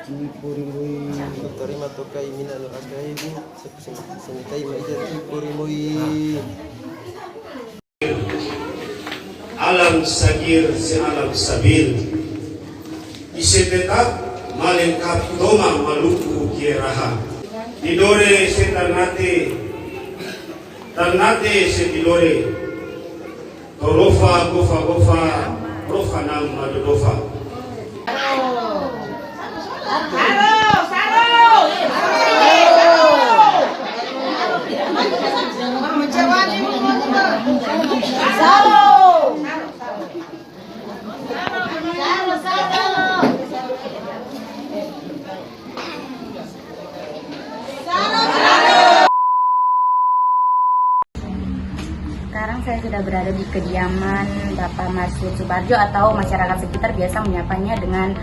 Kipurimui Tarima tokai mina no akai senitai maija kipurimui alam sagir si alam sabil isetetap malengkap doma maluku kieraha tidore se tarnate se tidore torofa gofa rofa nam madodofa Sekarang saya sudah berada di kediaman Bapak Masud Subarjo atau masyarakat sekitar biasa menyapanya dengan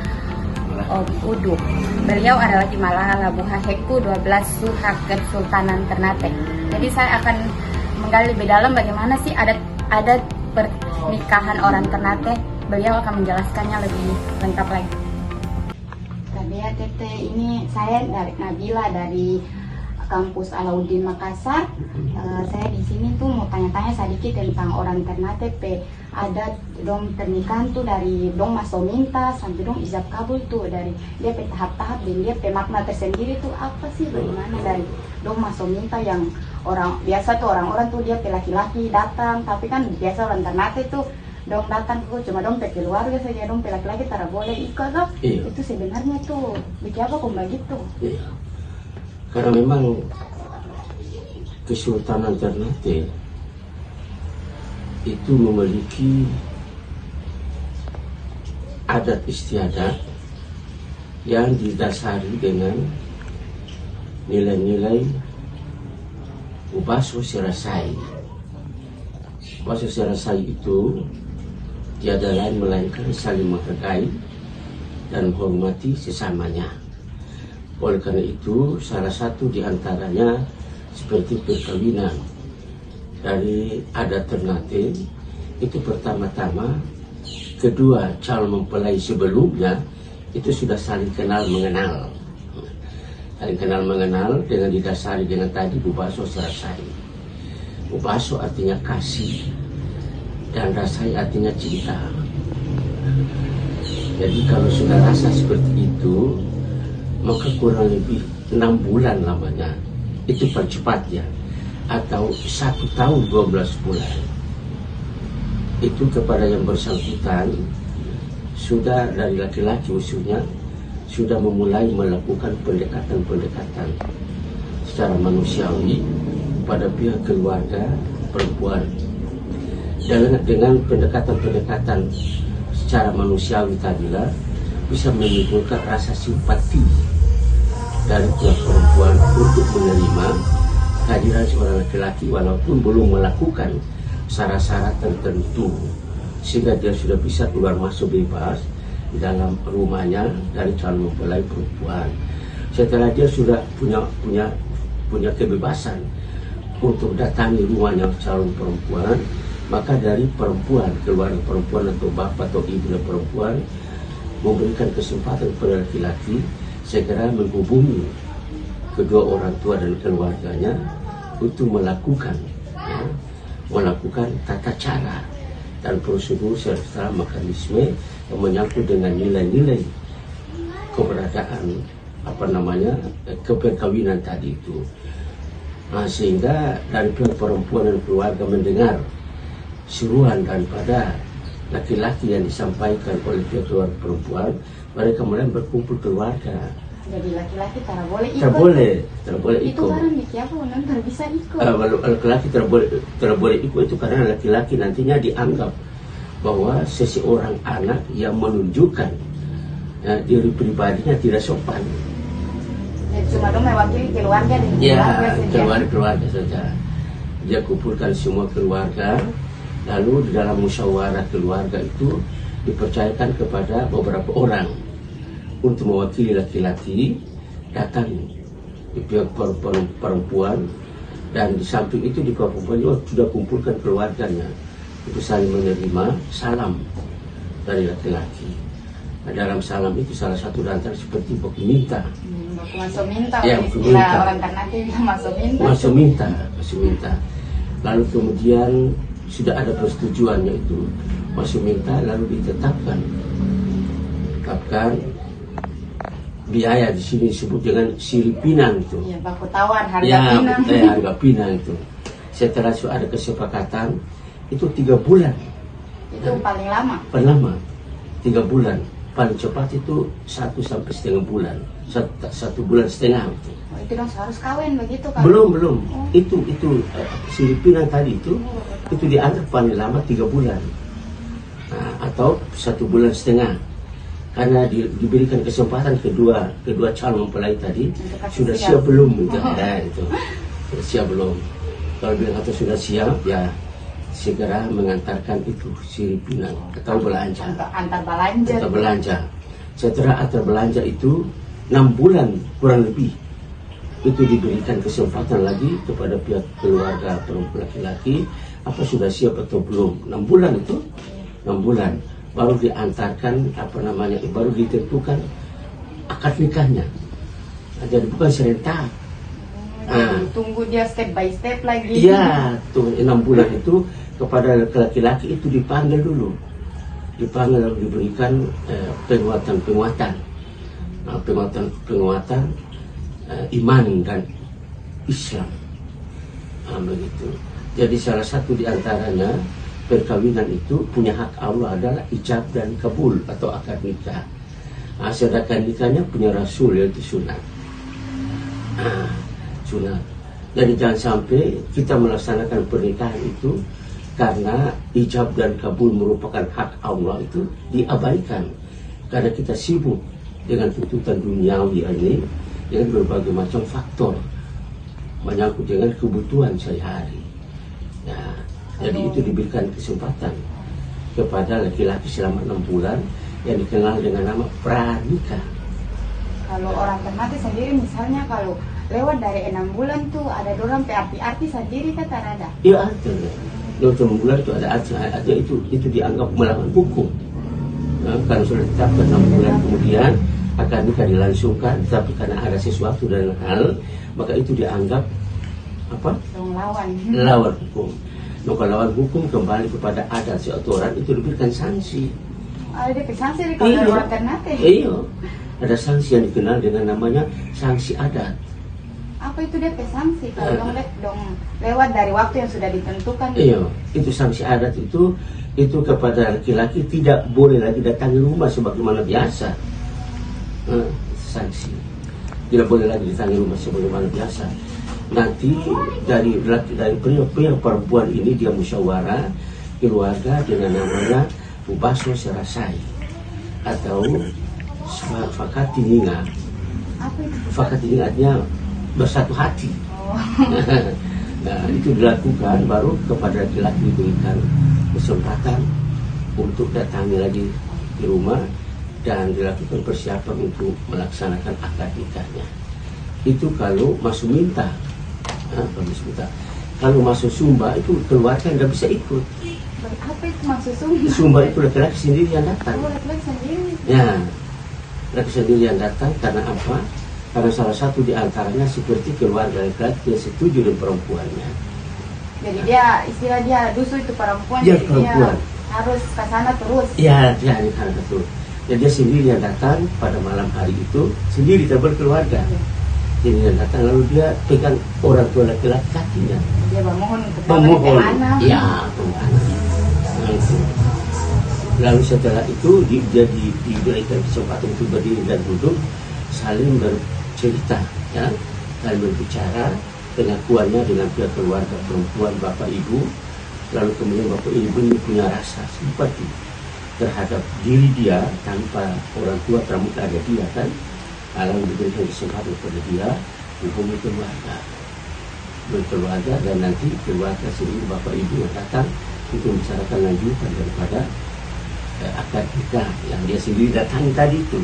Uduk. Beliau adalah Timalaha Labuha Heku 12 Suhak Kesultanan Ternate. Jadi saya akan menggali lebih dalam bagaimana sih adat pernikahan orang Ternate. Beliau akan menjelaskannya lebih lengkap lagi. Tabea Tete, ini saya dari Nabila dari Kampus Alauddin Makassar. Saya di sini tuh mau tanya-tanya sedikit tentang orang Ternate pe adat dong pernikahan tuh dari dong maso minta sampai dong ijab kabul tuh dari dia pe tahap-tahap dan dia pe makna tersendiri tuh apa sih, bagaimana dari dong maso minta yang orang biasa tuh orang-orang tuh dia pe laki-laki datang, tapi kan biasa orang Ternate tuh dong datang tuh cuma dong pe keluarga saja, dong pe laki-laki tara boleh ikut loh. Itu sebenarnya tuh bikin apa kok begitu? Karena memang Kesultanan Ternate itu memiliki adat istiadat yang didasari dengan nilai-nilai Ubaso Sirasai. Ubaso Sirasai itu tiada lain melainkan saling menghargai dan menghormati sesamanya. Oleh karena itu, salah satu di antaranya seperti perkawinan dari adat Ternate itu pertama-tama kedua calon mempelai sebelumnya itu sudah saling kenal mengenal. Saling kenal mengenal dengan didasari dengan tadi Ubaso Sirasai. Ubaso artinya kasih dan Rasai artinya cinta. Jadi kalau sudah rasa seperti itu, maka kurang lebih 6 bulan lamanya itu percepatnya, atau 1 tahun 12 bulan itu kepada yang bersangkutan sudah dari laki-laki usulnya sudah memulai melakukan pendekatan secara manusiawi pada pihak keluarga perempuan, dan dengan pendekatan secara manusiawi tadilah bisa menimbulkan rasa simpati dari pihak perempuan untuk menerima kehadiran seorang laki-laki walaupun belum melakukan syarat-syarat tertentu, sehingga dia sudah bisa keluar masuk bebas di dalam rumahnya dari calon mempelai perempuan. Setelah dia sudah punya kebebasan untuk datangi rumahnya calon perempuan, maka dari perempuan, keluarga perempuan atau bapak atau ibu perempuan memberikan kesempatan kepada laki-laki segera menghubungi kedua orang tua dan keluarganya untuk melakukan tata cara dan prosedur serta mekanisme yang menyangkut dengan nilai-nilai keberadaan keperkawinan tadi itu. Sehingga dari pihak perempuan dan keluarga mendengar seruan daripada laki-laki yang disampaikan oleh pihak keluarga perempuan, mereka mulai berkumpul keluarga. Jadi laki-laki tak boleh ikut. Tak boleh ikut. Itu barang di siapa orang tak bisa ikut. Laki-laki tak boleh ikut itu karena laki-laki nantinya dianggap bahwa seseorang anak yang menunjukkan diri pribadinya tidak sopan. Cuma dong mewakili keluarga dan keluarga saja. Dia kumpulkan semua keluarga. Lalu di dalam musyawarah keluarga itu dipercayakan kepada beberapa orang untuk mewakili laki-laki datang di pihak perempuan, dan di samping itu di pihak perempuan juga sudah kumpulkan keluarganya untuk saling menerima salam dari laki-laki. Nah, dalam salam itu salah satu antara seperti baku minta. Baku masuk minta. Ya, baku minta. Orang Ternate masuk minta. Masuk minta. Lalu kemudian sudah ada persetujuannya itu masuk minta, lalu ditetapkan biaya di sini disebut dengan siripinang itu. Ya, baku tawar harga Ya, pinang. harga pinang itu. Setelah sudah ada kesepakatan itu 3 bulan. Itu paling lama. Paling lama 3 bulan. Paling cepat itu 1 sampai setengah bulan. 1 bulan setengah itu. Oh, itu dong harus kawin begitu kan? Belum. Itu siripinang tadi itu dianggap paling lama 3 bulan. Nah, atau 1 bulan setengah. Karena diberikan kesempatan kedua calon mempelai tadi sudah siap belum itu. Sudah siap belum. Kalau bilang atau sudah siap, ya segera mengantarkan itu siripinang atau belanja. Antar belanja. Setelah antar belanja itu 6 bulan kurang lebih itu diberikan kesempatan lagi kepada pihak keluarga perempuan laki-laki apa sudah siap atau belum. 6 bulan itu 6 bulan baru diantarkan baru ditentukan akad nikahnya. Nah, jadi bukan serentak. Tunggu dia step by step lagi. Iya, tuh 6 bulan itu kepada laki-laki itu dipanggil dulu. Dipanggil lalu diberikan penguatan iman dan Islam. Begitu. Jadi salah satu diantaranya perkawinan itu punya hak Allah adalah ijab dan kabul atau akad nikah. Sedangkan nikahnya punya Rasul yaitu sunat. Sunat. Jadi jangan sampai kita melaksanakan pernikahan itu karena ijab dan kabul merupakan hak Allah itu diabaikan karena kita sibuk dengan tuntutan duniawi ini dengan berbagai macam faktor menyangkut dengan kebutuhan sehari-hari. Jadi itu diberikan kesempatan kepada laki-laki selama 6 bulan yang dikenal dengan nama pranikah. Kalau orang Ternate sendiri misalnya kalau lewat dari 6 bulan tuh ada dorang arti sendiri kan ada? Iya ada. Lewat 6 bulan itu ada itu dianggap melawan hukum. Karena sudah ditetapkan 6 bulan kemudian akan nikah dilangsungkan, tapi karena ada sesuatu dan hal maka itu dianggap lawan hukum. Maka lawan hukum kembali kepada adat seaturan itu diberikan sanksi. Ada sanksi kalau orang Ternate. Iya. Ada sanksi yang dikenal dengan namanya sanksi adat. Apa itu dia sanksi kalau dong lewat dari waktu yang sudah ditentukan? Iya, itu sanksi adat itu kepada laki-laki tidak boleh lagi datang ke rumah sebagaimana biasa. Sanksi tidak boleh lagi datang ke rumah sebagaimana biasa. Nanti dari pria perempuan ini dia musyawarah keluarga dengan namanya Bubaso Serasai atau Fakatininga. Fakatininga bersatu hati. Nah, itu dilakukan baru kepada laki-laki diberikan kesempatan untuk datangi lagi di rumah dan dilakukan persiapan untuk melaksanakan akad nikahnya. Itu kalau masuk minta. Kalau masuk sumba itu keluarga tidak bisa ikut. Apa itu masuk sumba? Sumba itu laki-laki sendiri yang datang. Laki-laki sendiri? Ya, laki sendiri yang datang karena apa? Karena salah satu diantaranya seperti keluarga laki-laki yang setuju dengan perempuannya. Jadi dia istilah dia dusu itu perempuan. Dia perempuan. Dia harus ke sana terus. Iya, dia harus terus. Jadi dia sendiri yang datang pada malam hari itu sendiri tak berkeluarga. Jadi dia datang lalu dia pegang orang tua laki-laki kakinya. Dia memohon untuk anak. Iya, anak. Lalu setelah itu dia diberikan kesempatan untuk berdiri dan duduk saling bercerita, ya, saling berbicara pengakuannya dengan pihak keluarga perempuan bapak ibu. Lalu kemudian bapak ibu ini punya rasa simpati terhadap diri dia tanpa orang tua pramuka ada dia kan. Lalu diberikan kesempatan kepada dia hubungi berkeluarga dan nanti keluarga sendiri bapak ibu yang datang untuk membicarakan lanjutan daripada akad nikah yang dia sendiri datangi tadi itu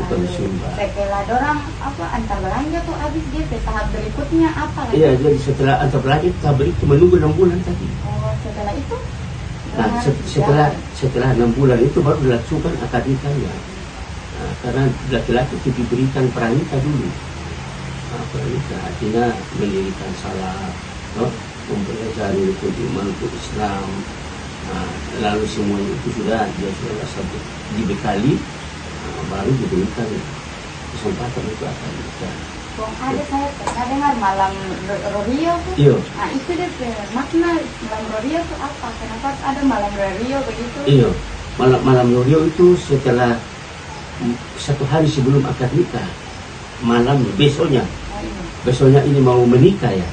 kan sumba. Setelah dorang antar belanja tuh habis dia ke tahap berikutnya apa lagi? Iya, jadi setelah antar belanja tahap itu menunggu 6 bulan tadi. Oh, setelah itu Nah, setelah 6 bulan itu baru dilangsungkan akad nikahnya. Nah, karena laki-laki itu diberikan pranikah dulu. Nah, pranikah artinya mendirikan salat, mempelajari rukun iman, rukun Islam. Nah, lalu semuanya itu sudah dia sudah sampai dibekali, baru diberikan kesempatan itu akan nikah. Bang, ada saya pernah dengar malam Rorio tuh. Iya. Nah itu deh makna malam Rorio tuh apa? Kenapa ada malam Rorio begitu? Iya, malam Rorio itu setelah 1 hari sebelum akad nikah, malam besoknya. Oh, iya. Besoknya ini mau menikah ya.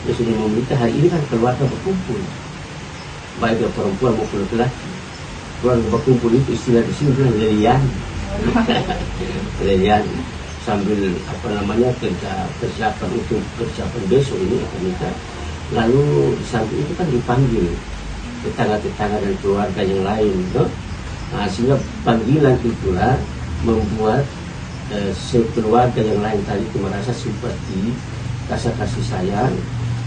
Besoknya mau menikah, hari ini kan keluarga berkumpul. Baik yang perempuan maupun laki-laki. Keluarga berkumpul itu istilah di sini bilang lelian. Lelian. Sambil persiapan untuk persiapan besok ini akan nikah. Lalu sambil itu kan dipanggil tetangga-tetangga dan keluarga yang lain, Nah, sehingga panggilan itulah membuat sekeluarga yang lain tadi itu merasa simpati, rasa kasih sayang,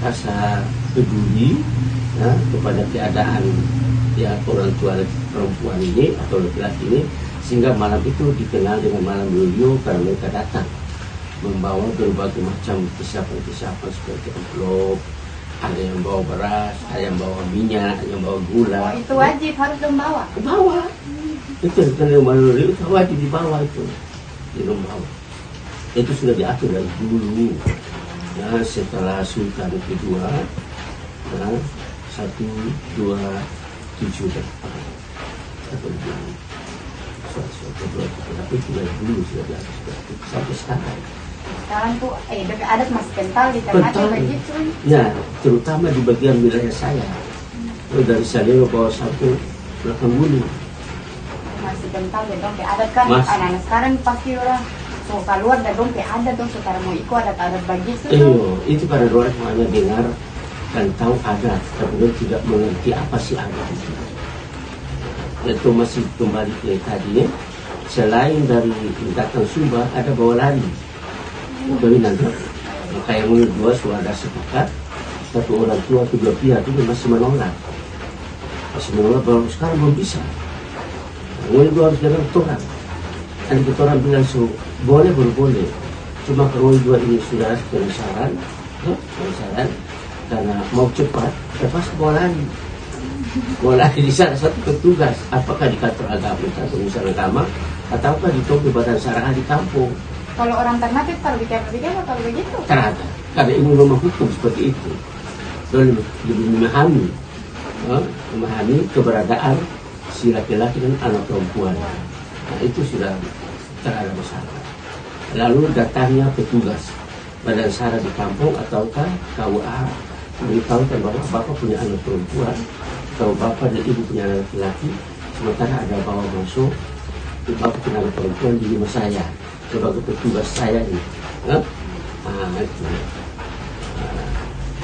rasa peduli kepada keadaan ya orang tua perempuan ini atau laki-laki ini. Sehingga malam itu dikenal dengan malam Rorio karena mereka datang membawa berbagai macam kesiapan-kesiapan seperti amplop, ada yang bawa beras, ada yang bawa minyak, ada yang bawa gula. Oh, itu wajib harus membawa. Bawa. Itu dikenal malam Rorio itu wajib dibawa itu, dibawa. Itu sudah diatur dari dulu. Nah, setelah Sultan kedua, 1, 2, 7 tapi itu dari dulu sudah diatur sampai sekarang. Sekarang tuh adat masih kental di Ternate begitu. Ya, terutama di bagian wilayah saya. Dari Saleo bawah sampai belakang Bulu. Masih kental ya dong, adat kan anak-anak sekarang pasti orang so keluar dan dong adat dong sekarang mau ikut adat-adat begitu. Itu karena orang hanya dengar dan tahu adat, tapi tidak mengerti apa sih adat itu. Itu masih kembali ke tadi ya. Selain dari datang Sumba ada bawa lari. Kawinan kan? Kayak menurut dua sudah ada sepakat. Satu orang tua kedua pihak itu masih menolak. Baru sekarang belum bisa. Menurut dua harus jalan orang. Dan orang bilang boleh baru boleh. Cuma kalau dua ini sudah penasaran, karena mau cepat, lepas bawa lari. Boleh di salah satu petugas, apakah di kantor agama atau misalnya agama, ataukah di Topi Badan Saraha di kampung. Kalau orang Ternate kalau bicara atau begitu? Terada, karena ini norma hukum seperti itu. Dan lebih memahami keberadaan si laki-laki dan anak perempuan. Nah itu sudah terada masalah. Lalu datangnya petugas Badan Sara di kampung ataukah KUA memberitahukan bahwa bapak punya anak perempuan. Kalau bapak dan ibu punya anak laki-laki, sementara ada bawa masuk, bapak punya anak perempuan di rumah saya, sebagai petugas saya ini. Itu.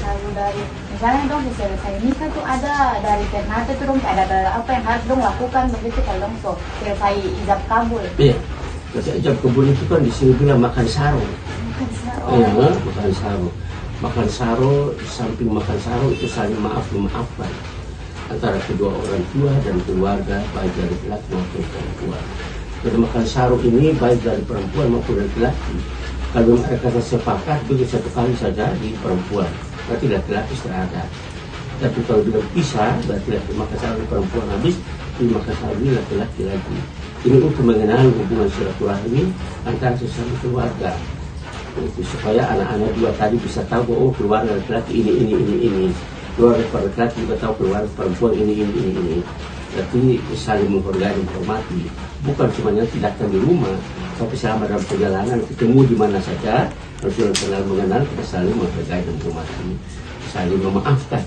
Lalu dari misalnya dong selesai nikah tuh ada dari Ternate tuh dong ada apa yang harus dong lakukan begitu kalau dong selesai ijab kabul. Iya, selesai ijab kabul itu kan di sini bilang makan saro. Makan saro. Iya, makan saro. Makan saro, samping makan saro itu saling memaafkan antara kedua orang tua dan keluarga, baik dari laki maupun perempuan. Jadi makan saro ini baik dari perempuan maupun laki-laki. Kalau mereka sepakat begitu satu kali saja di perempuan, berarti laki-laki terada. Tapi kalau tidak bisa, berarti makan saro di perempuan habis, di makan saro ini laki-laki lagi. Ini untuk mengenal hubungan silaturahmi antara sesama keluarga. Itu supaya anak-anak juga tadi bisa tahu bahwa keluarga laki-laki ini. Keluarga laki-laki juga tahu keluarga perempuan ini. Tapi saling menghargai dan menghormati. Bukan cuma nanti datang di rumah, tapi selama dalam perjalanan ketemu di mana saja, harus saling mengenal, kita saling menghargai dan menghormati, saling memaafkan.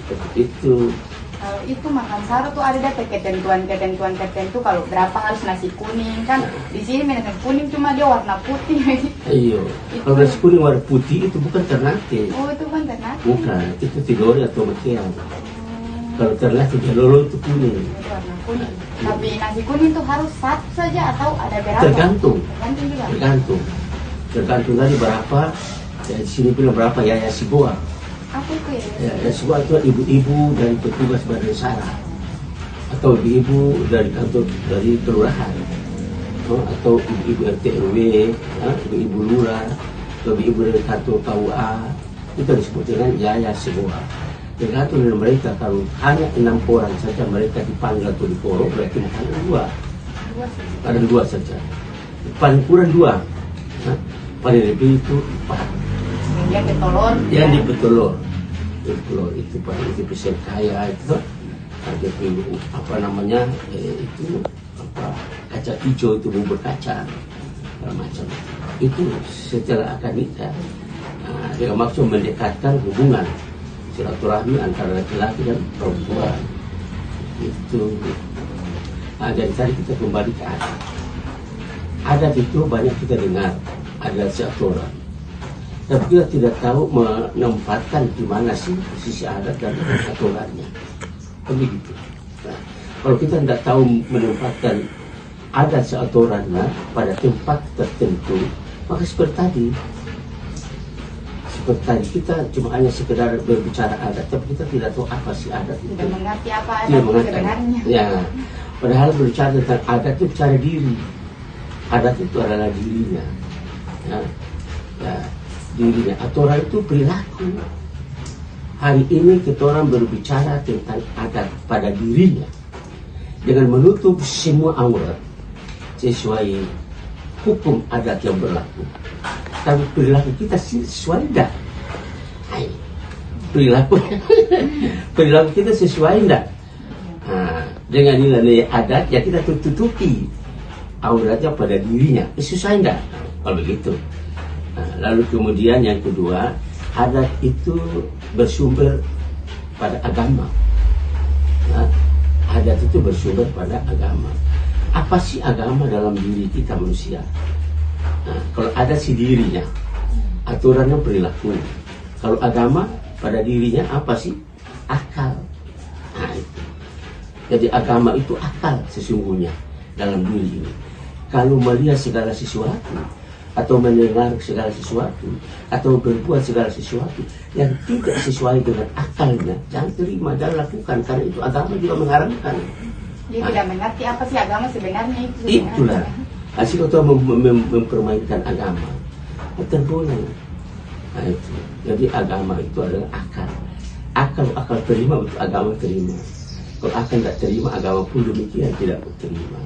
Seperti itu. Kalau itu makan saro tuh ada ketentuan tertentu kalau berapa harus nasi kuning kan di sini nasi kuning cuma dia warna putih. Iya. Kalau nasi kuning warna putih itu bukan Ternate. Oh itu kan Ternate. Bukan, itu Tidore atau Makean. Kalau Ternate Jalolo itu kuning. Itu warna kuning. Tapi nasi kuning tuh harus satu saja atau ada berapa? Tergantung. Tergantung juga. Tergantung dari berapa. Ya, di sini bilang berapa ya Siboa. Apa itu ya? Ya Siboa itu ibu-ibu dari petugas Badan Sara. atau ibu-ibu dari kantor dari kelurahan, atau ibu-ibu RT RW, ibu-ibu lurah, atau ibu-ibu dari kantor KUA, itu disebut dengan yaya semua. Tergantung dengan mereka, kalau hanya 6 orang saja mereka dipanggil atau dikorok, berarti ada 2. Ada 2 saja. Paling kurang 2. Paling lebih itu 4. Yang ditolor. Yang dibetulur. Betulur itu paling itu bisa kaya itu. Ada apa namanya itu apa kaca hijau itu bumbu kaca macam itu secara akan nikah. Dengan maksud mendekatkan hubungan silaturahmi antara laki-laki dan perempuan itu. Jadi tadi kita kembali ke adat. Adat itu banyak kita dengar ada aturan, tapi kita tidak tahu menempatkan di mana sih posisi adat dan aturannya. Begitu. Nah, kalau kita tidak tahu menempatkan adat aturannya pada tempat tertentu, maka seperti tadi kita cuma hanya sekedar berbicara adat, tapi kita tidak tahu apa sih adat itu. Tidak mengerti apa adat sebenarnya. Ya, padahal berbicara tentang adat itu bicara diri. Adat itu adalah dirinya. Ya, dirinya. Aturan itu perilaku. Hari ini kita orang berbicara tentang adat pada dirinya dengan menutup semua aurat sesuai hukum adat yang berlaku. Tapi perilaku kita sesuai enggak? Perilaku kita sesuai enggak? Dengan nilai adat ya kita tutupi auratnya pada dirinya. Sesuai enggak? Kalau begitu. Lalu kemudian yang kedua, adat itu bersumber pada agama. Adat itu bersumber pada agama. Apa sih agama dalam diri kita manusia? Kalau ada si dirinya, aturannya perilaku. Kalau agama pada dirinya apa sih? Akal. Itu. Jadi agama itu akal sesungguhnya dalam diri ini. Kalau melihat segala sesuatu, atau mendengar segala sesuatu, atau berbuat segala sesuatu yang tidak sesuai dengan akalnya, jangan terima, jangan lakukan, karena itu agama juga mengharamkan. Dia tidak mengerti apa sih agama sebenarnya itu. Itulah. Asal kita mempermainkan agama, itu boleh. Itu. Jadi agama itu adalah akal. Akal terima untuk agama terima. Kalau akal tidak terima, agama pun demikian tidak terima.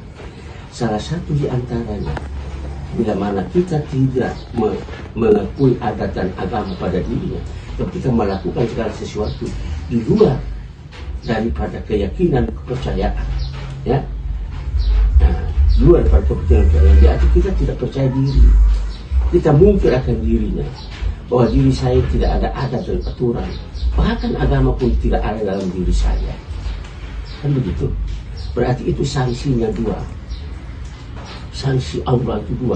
Salah satu di antaranya, bila mana kita tidak mengakui adat dan agama pada dirinya, tapi kita melakukan segala sesuatu di luar daripada keyakinan kepercayaan, ya. Luar daripada kepercayaan, jadi kita tidak percaya diri. Kita mungkir akan dirinya bahwa diri saya tidak ada adat dan aturan, bahkan agama pun tidak ada dalam diri saya. Kan begitu? Berarti itu sanksinya 2. Sanksi Allah itu 2,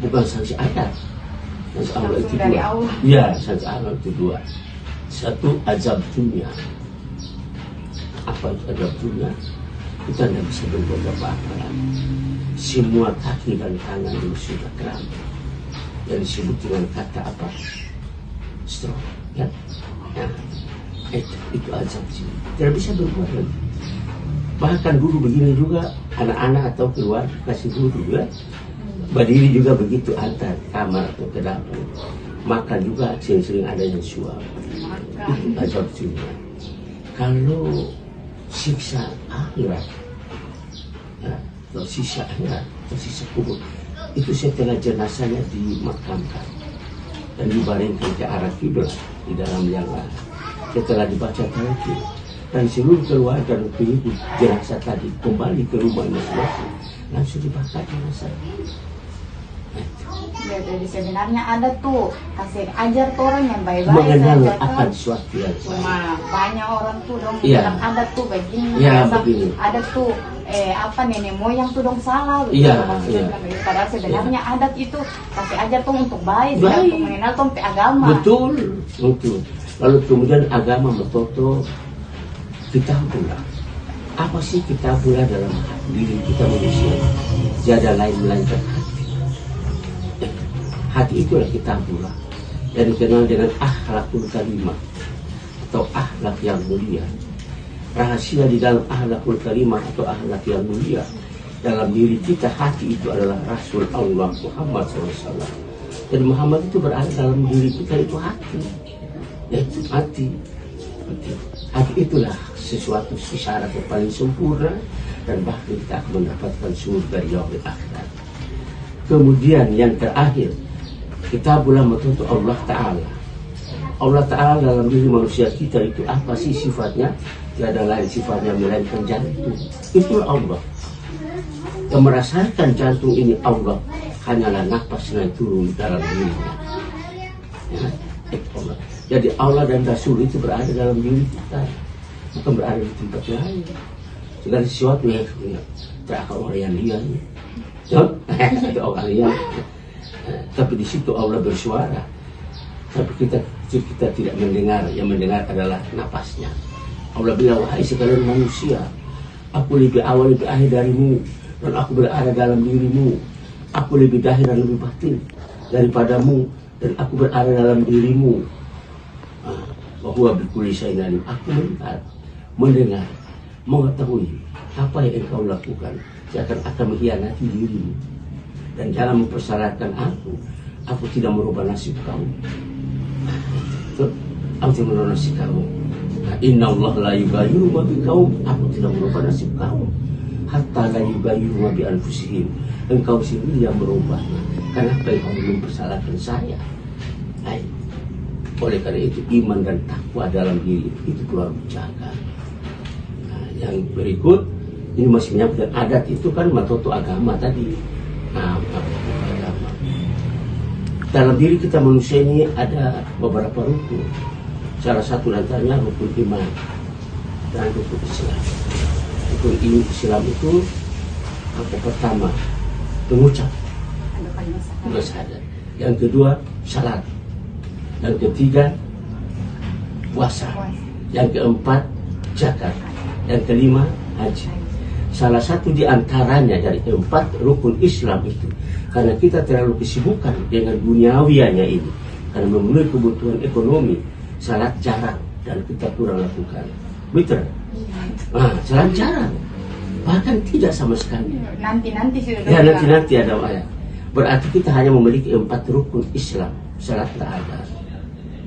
bukan sanksi adat. Sanksi Allah itu 2. Ya, sanksi Allah itu 2. Satu, azab dunia. Apa itu azab dunia? Kita tidak bisa berbuat apa-apa. Semua kaki dan tangan itu sudah kram. Yang disebut dengan kata apa? Stroke. Ya? Itu azab sih. Tidak bisa berbuat lagi. Bahkan dulu begini juga, anak-anak atau keluar kasih dulu ya. Berdiri juga begitu antar kamar atau ke dapur. Makan juga sering-sering ada yang suap. Itu azab dunia. Kalau siksa akhirat, atau siksa akhirat, atau siksa kubur, itu setelah jenazahnya dimakamkan dan dibaringkan ke arah kiblat di dalam liang-liang. Setelah dibaca talqin dan seluruh keluarga dan pengikut jenazah tadi kembali ke rumah masing-masing, langsung dibakar jenazah. Ya, jadi sebenarnya ada tuh kasih ajar tuh orang yang baik-baik mengenal saja akan tuh. sesuatu yang Cuma banyak orang tuh dong Iya. bilang ada tuh begini, Iya, masa begini. ada tuh apa nenek moyang tuh dong salah gitu. Iya, Maksudnya iya. bilang begitu. Padahal sebenarnya adat itu kasih ajar tuh untuk baik, Baik. untuk mengenal tuh agama. betul. Lalu kemudian agama metoto kita pula. Apa sih kita pula dalam diri kita manusia? Tiada lain melainkan hati. Hati itulah kita pula yang dikenal dengan akhlakul karimah atau akhlak yang mulia. rahasia di dalam akhlakul karimah atau akhlak yang mulia dalam diri kita. Hati itu adalah Rasul Allah Muhammad SAW. Dan Muhammad itu berada dalam diri kita, itu hati, yaitu hati. Hati itulah sesuatu syarat yang paling sempurna, dan bahkan kita akan mendapatkan surga di yaumil akhirat. Kemudian yang terakhir, kitabullah untuk Allah Ta'ala. Allah Ta'ala dalam diri manusia kita itu apa sih sifatnya? Tiada lain sifatnya melainkan jantung. Itulah Allah. Yang merasakan jantung ini Allah hanyalah nafas yang turun dalam dirinya. Ya, Allah. Jadi Allah dan Rasul itu berada dalam diri kita, bukan berada di tempat lain. Segala sesuatu yang terakhir orang yang lihat, ada orang lihat. Tapi di situ Allah bersuara. Tapi kita tidak mendengar. Yang mendengar adalah napasnya. Allah bilang, wahai sekalian manusia, aku lebih awal lebih akhir darimu, dan aku berada dalam dirimu. Aku lebih dahir dan lebih batin daripadamu, dan aku berada dalam dirimu. Bahwa bikulli syai'in alim. Aku melihat, mendengar, mengetahui apa yang engkau lakukan. Saya akan mengkhianati dirimu. Dan jangan mempersyaratkan aku tidak merubah nasib kamu. Aku tidak merubah nasib kamu. Inna Allah la yughayyiru ma biqaum. Aku tidak merubah nasib kamu. Hatta la yughayyiru ma bi anfusihim. Engkau sendiri yang merubahnya. Kenapa engkau mempersalahkan saya? Oleh karena itu iman dan takwa dalam diri itu perlu dijaga. Nah, yang berikut ini masih menyangkut adat, itu kan matoto agama tadi. Nah, agama. Dalam diri kita manusia ini ada beberapa rukun. Salah satu antaranya rukun iman dan rukun Islam. Rukun Islam itu apa? Pertama, pengucap, bersahadat. Yang kedua, salat. Yang ketiga, puasa. Yang keempat, zakat. Yang kelima, haji. Salah satu di antaranya dari keempat rukun Islam itu, karena kita terlalu kesibukan dengan duniawianya ini, karena memenuhi kebutuhan ekonomi, salat jarang dan kita kurang lakukan. Betul? Nah, salat jarang, bahkan tidak sama sekali. Nanti sudah. Ya, nanti ada ayat. Berarti kita hanya memiliki 4 rukun Islam, salat tak ada.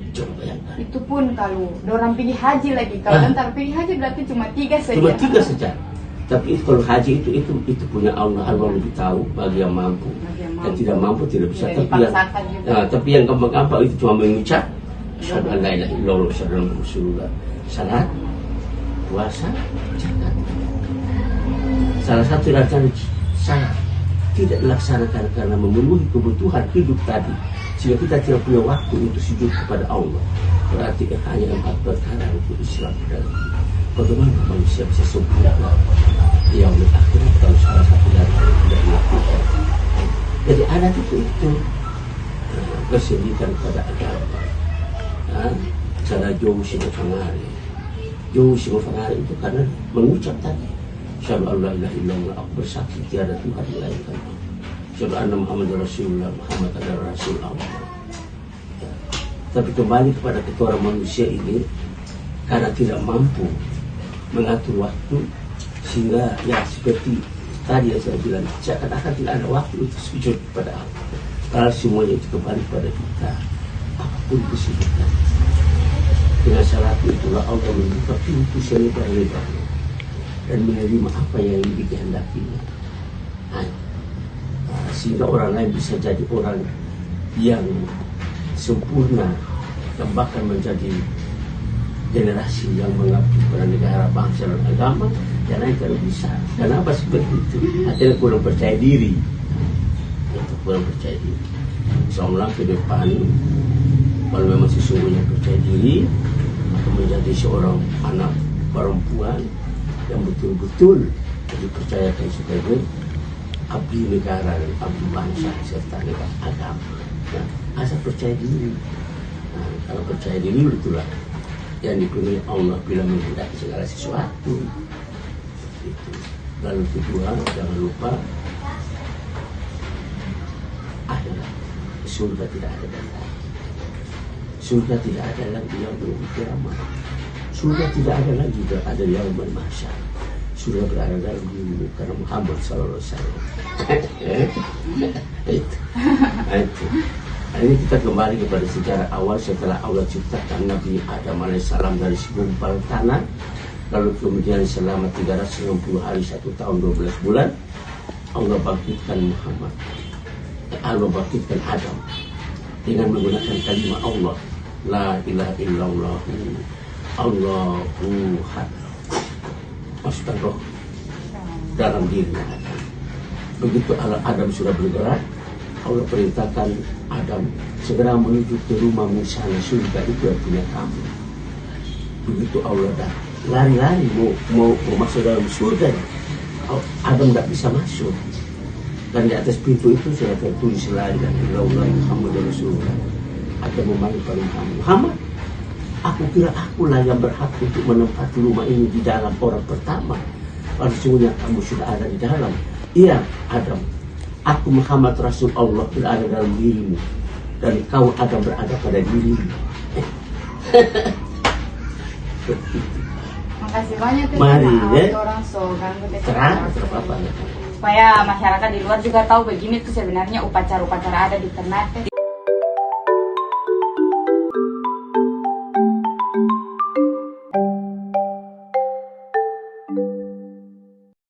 Coba bayangkan. Itu pun kalau orang pergi haji lagi. Kalau ntar pergi haji berarti cuma 3 saja. Cuma 3 saja. Tapi kalau haji itu punya Allah. Allah lebih tahu bagi yang mampu. Yang tidak mampu tidak bisa. Tapi yang gampang-gampang itu cuma mengucap asyhadu an la ilaha illallah wa asyhadu anna rasulullah. Salat, puasa, zakat. Salah satu dari saya tidak dilaksanakan karena memenuhi kebutuhan hidup tadi, sehingga kita tidak punya waktu untuk sujud kepada Allah. Berarti hanya 4 perkara untuk Islam dalam hidup. Bagaimana manusia bisa sempurna di yaumil akhirat kalau salah satu dari tidak dilakukan? Jadi adat itu bersendikan kepada agama. Cara jauh si mafangari itu karena mengucap tadi asyhadu an la ilaha illallah, aku bersaksi tiada Tuhan melainkan Allah. Asyhadu anna Muhammadar Rasulullah, Muhammad adalah Rasul Allah. Tapi kembali kepada kita orang manusia ini, karena tidak mampu mengatur waktu, sehingga ya seperti tadi yang saya bilang, seakan-akan tidak ada waktu untuk sujud kepada Allah. Kalau semuanya itu kembali kepada kita, apapun kesibukan. Dengan salat itulah Allah membuka pintu selebar-lebarnya dan menerima apa yang dikehendakinya. Sehingga orang lain bisa jadi orang yang sempurna dan bahkan menjadi generasi yang mengabdi pada negara, bangsa dan agama. Yang lain tidak bisa. Kenapa seperti itu? Artinya kurang percaya diri. Kurang percaya diri. Seolah ke depan, kalau memang sesungguhnya percaya diri, akan menjadi seorang anak perempuan yang betul-betul dipercayakan sebagai abdi negara dan abdi bangsa serta negara agama. Nah, asal percaya diri. Nah, kalau percaya diri itulah yang dipenuhi Allah bila menghendaki segala sesuatu. Itu. Lalu kedua, jangan lupa akhirat. Surga tidak ada dan surga tidak ada lagi yang belum kiamat. sudah tidak ada lagi berada di dalam mahsyar, sudah berada dalam dirimu karena Muhammad Sallallahu Alaihi Wasallam. Itu. Ini kita kembali kepada sejarah awal setelah Allah ciptakan Nabi Adam alaihissalam dari segumpal tanah, lalu kemudian selama 360 hari 1 tahun 12 bulan Allah bangkitkan Muhammad, Allah bangkitkan Adam dengan menggunakan kalimat Allah, la ilaha illallah, Allahu had, masukkan roh dalam dirinya Adam. Begitu Adam sudah bergerak, Allah perintahkan Adam segera menuju ke rumahmu sana, surga itu artinya kamu. Begitu Allah dah lari-lari mau masuk dalam surga, Adam tidak bisa masuk. Dan di atas pintu itu sudah tertulis la ilaha illallah Muhammadur Rasulullah. Ada memanggil kamu, Muhammad, aku kira akulah yang berhak untuk menempati rumah ini di dalam orang pertama. Padahal sesungguhnya kamu sudah ada di dalam. Iya Adam, aku Muhammad Rasul Allah berada dalam dirimu, dan kau Adam berada pada dirimu. Makasih banyak tuh Mari, orang so ganggu apa-apa. supaya masyarakat di luar juga tahu begini tuh sebenarnya upacara-upacara ada di Ternate.